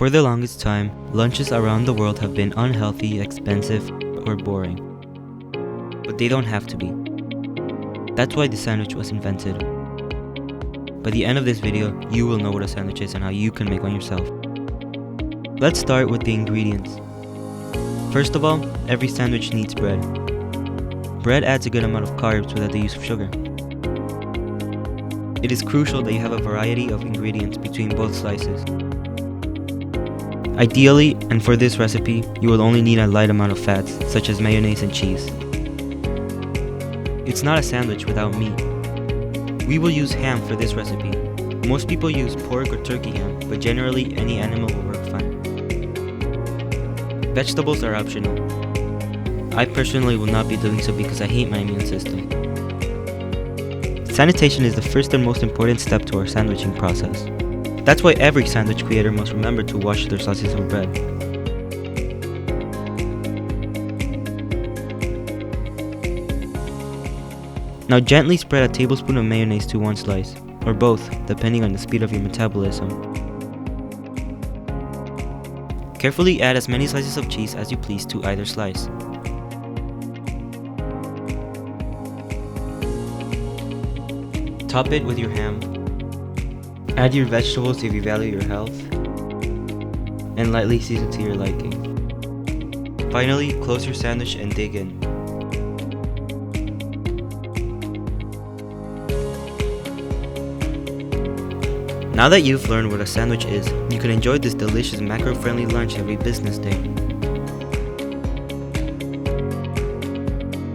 For the longest time, lunches around the world have been unhealthy, expensive, or boring. But they don't have to be. That's why the sandwich was invented. By the end of this video, you will know what a sandwich is and how you can make one yourself. Let's start with the ingredients. First of all, every sandwich needs bread. Bread adds a good amount of carbs without the use of sugar. It is crucial that you have a variety of ingredients between both slices. Ideally, and for this recipe, you will only need a light amount of fats, such as mayonnaise and cheese. It's not a sandwich without meat. We will use ham for this recipe. Most people use pork or turkey ham, but generally any animal will work fine. Vegetables are optional. I personally will not be doing so because I hate my immune system. Sanitation is the first and most important step to our sandwiching process. That's why every sandwich creator must remember to wash their slices of bread. Now gently spread a tablespoon of mayonnaise to one slice, or both, depending on the speed of your metabolism. Carefully add as many slices of cheese as you please to either slice. Top it with your ham. Add your vegetables if you value your health, and lightly season to your liking. Finally, close your sandwich and dig in. Now that you've learned what a sandwich is, you can enjoy this delicious macro-friendly lunch every business day.